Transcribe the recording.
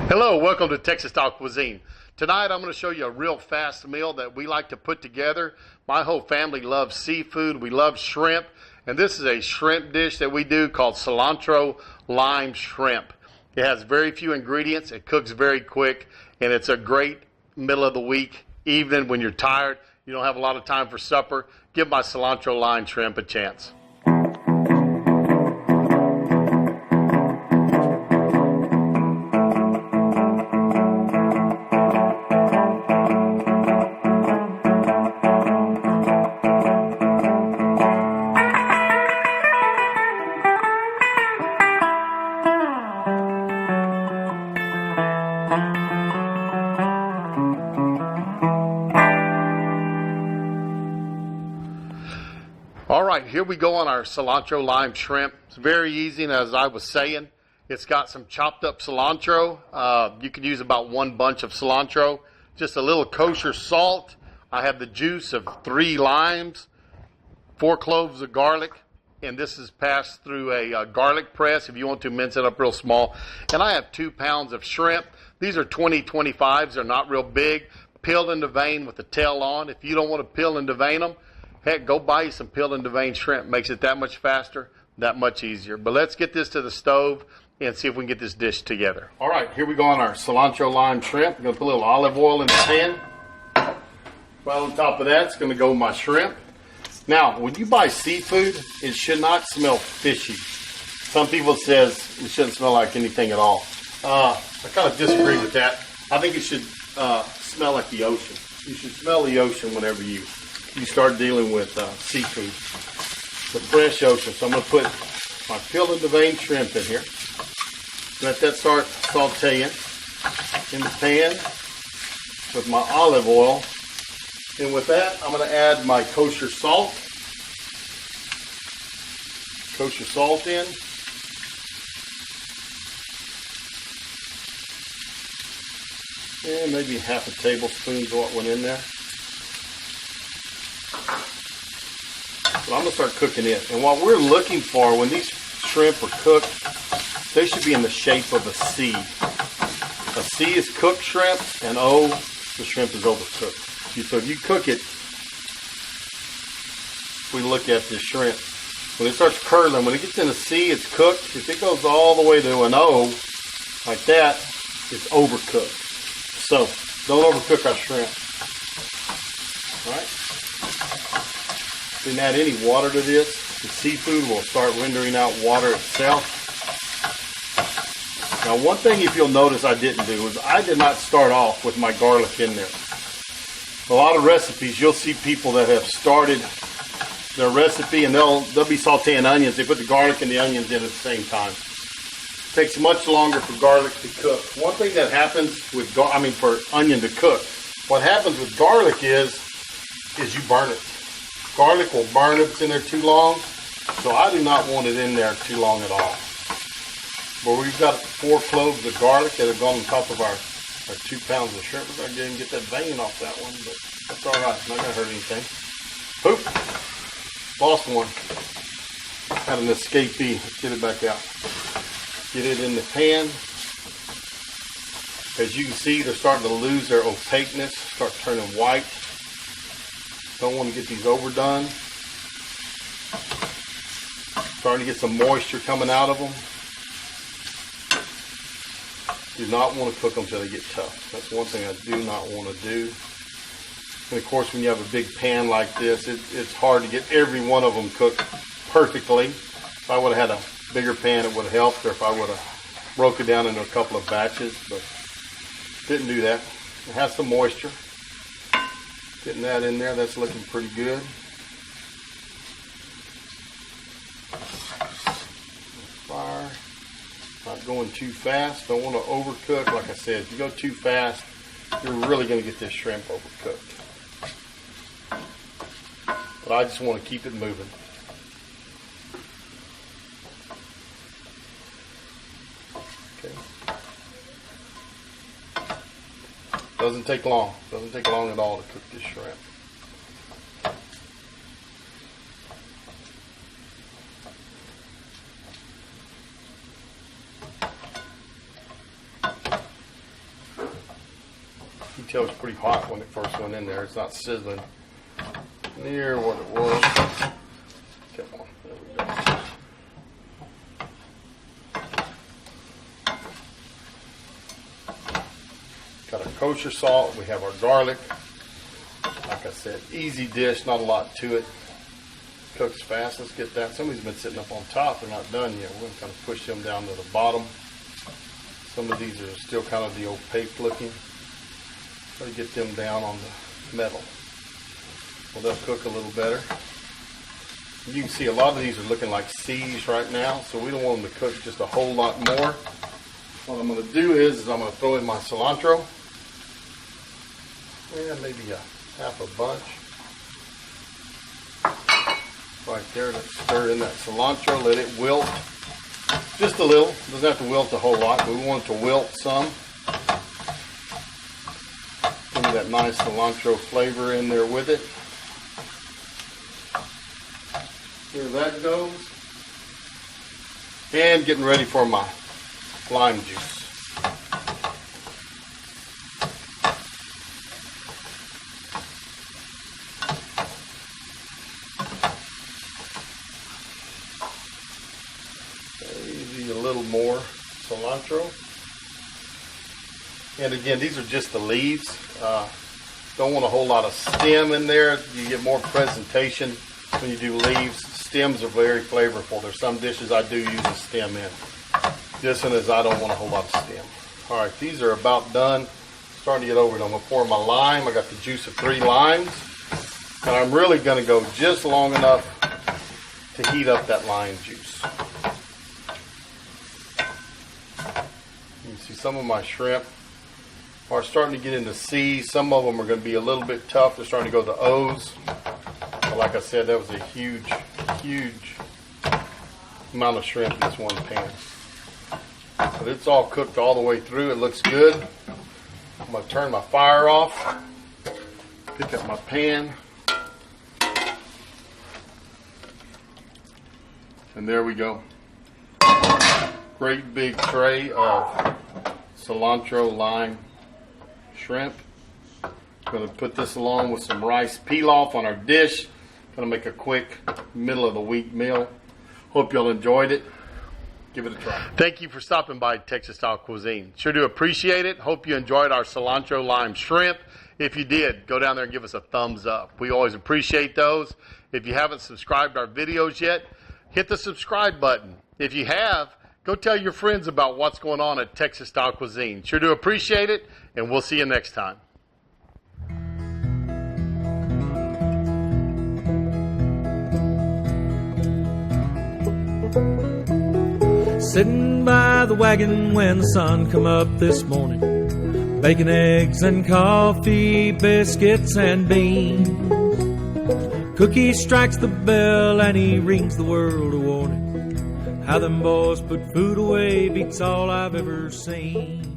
Hello, welcome to Texas Style Cuisine. Tonight I'm going to show you a real fast meal that we like to put together. My whole family loves seafood. We love shrimp. And this is a shrimp dish that we do called Cilantro Lime Shrimp. It has very few ingredients. It cooks very quick. And it's a great middle of the week, evening when you're tired, you don't have a lot of time for supper. Give my Cilantro Lime Shrimp a chance. Alright, here we go on our cilantro lime shrimp. It's very easy, and as I was saying, it's got some chopped up cilantro. You can use about one bunch of cilantro. Just a little kosher salt. I have the juice of 3 limes, 4 cloves of garlic, and this is passed through a garlic press if you want to mince it up real small. And I have 2 pounds of shrimp. These are 20-25s. They're not real big. Peeled and deveined with the tail on. If you don't want to peel and devein them, heck, go buy you some peeled and deveined shrimp. Makes it that much faster, that much easier. But let's get this to the stove and see if we can get this dish together. All right, here we go on our cilantro lime shrimp. I'm going to put a little olive oil in the pan. Right on top of that, it's going to go my shrimp. Now, when you buy seafood, it should not smell fishy. Some people says it shouldn't smell like anything at all. I kind of disagree with that. I think it should smell like the ocean. You should smell the ocean whenever you start dealing with seafood, the fresh ocean. So I'm going to put my peeled and deveined shrimp in here. Let that start sauteing in the pan with my olive oil. And with that, I'm going to add my kosher salt. Kosher salt in. And maybe half a tablespoon is what went in there. So I'm going to start cooking it. And what we're looking for when these shrimp are cooked, they should be in the shape of a C. A C is cooked shrimp, and O, the shrimp is overcooked. So if you cook it, we look at this shrimp. When it starts curdling, when it gets in a C, it's cooked. If it goes all the way to an O, like that, it's overcooked. So don't overcook our shrimp. All right? Didn't add any water to this. The seafood will start rendering out water itself. Now, one thing, if you'll notice, I didn't do is I did not start off with my garlic in there. A lot of recipes, you'll see people that have started their recipe and they'll be sauteing onions. They put the garlic and the onions in at the same time. It takes much longer for garlic to cook. One thing that happens with for onion to cook, what happens with garlic is you burn it. Garlic will burn if it's in there too long, so I do not want it in there too long at all. But we've got 4 cloves of garlic that have gone on top of our 2 pounds of shrimp. We're going to get and get that vein off that one, but that's all right. Not going to hurt anything. Oop! Lost one. Had an escapee. Let's get it back out. Get it in the pan. As you can see, they're starting to lose their opaqueness, start turning white. Don't want to get these overdone. Starting to get some moisture coming out of them. Do not want to cook them until they get tough. That's one thing I do not want to do. And of course, when you have a big pan like this, it's hard to get every one of them cooked perfectly. If I would have had a bigger pan, it would have helped, or if I would have broke it down into a couple of batches, but didn't do that. It has some moisture. Getting that in there, that's looking pretty good. Fire. Not going too fast. Don't want to overcook. Like I said, if you go too fast, you're really going to get this shrimp overcooked. But I just want to keep it moving. Okay. Doesn't take long. Doesn't take long at all to cook this shrimp. tell it's pretty hot when it first went in there. It's not sizzling near what it was. Come on, there we go. Got our kosher salt. We have our garlic. Like I said, easy dish, not a lot to it. Cooks fast. Let's get that. Somebody's been sitting up on top. They're not done yet. We're going to kind of push them down to the bottom. Some of these are still kind of the opaque looking. Try to get them down on the metal. Well, they'll cook a little better. You can see a lot of these are looking like C's right now, so we don't want them to cook just a whole lot more. What I'm going to do is I'm going to throw in my cilantro. And maybe a half a bunch. Right there, let's stir in that cilantro, let it wilt. Just a little, doesn't have to wilt a whole lot, but we want it to wilt some. Give me that nice cilantro flavor in there with it. Here that goes. And getting ready for my lime juice. Maybe a little more cilantro. And again, these are just the leaves. Don't want a whole lot of stem in there. You get more presentation when you do leaves. Stems are very flavorful. There's some dishes I do use a stem in. This one is I don't want a whole lot of stem. Alright, these are about done. Starting to get over it. I'm going to pour my lime. I got the juice of 3 limes. And I'm really going to go just long enough to heat up that lime juice. You can see some of my shrimp are starting to get into C's. Some of them are going to be a little bit tough. They're starting to go to O's. But like I said, that was a huge amount of shrimp in this one pan. But it's all cooked all the way through. It looks good. I'm going to turn my fire off. Pick up my pan. And there we go. Great big tray of cilantro lime shrimp. Going to put this along with some rice pilaf on our dish. Going to make a quick middle of the week meal. Hope y'all enjoyed it. Give it a try. Thank you for stopping by Texas Style Cuisine. Sure do appreciate it. Hope you enjoyed our cilantro lime shrimp. If you did, go down there and give us a thumbs up. We always appreciate those. If you haven't subscribed to our videos yet, hit the subscribe button. If you have, go tell your friends about what's going on at Texas Style Cuisine. Sure do appreciate it, and we'll see you next time. Sitting by the wagon when the sun come up this morning, bacon, eggs, and coffee, biscuits, and beans. Cookie strikes the bell and he rings the world a warning. How them boys put food away beats all I've ever seen.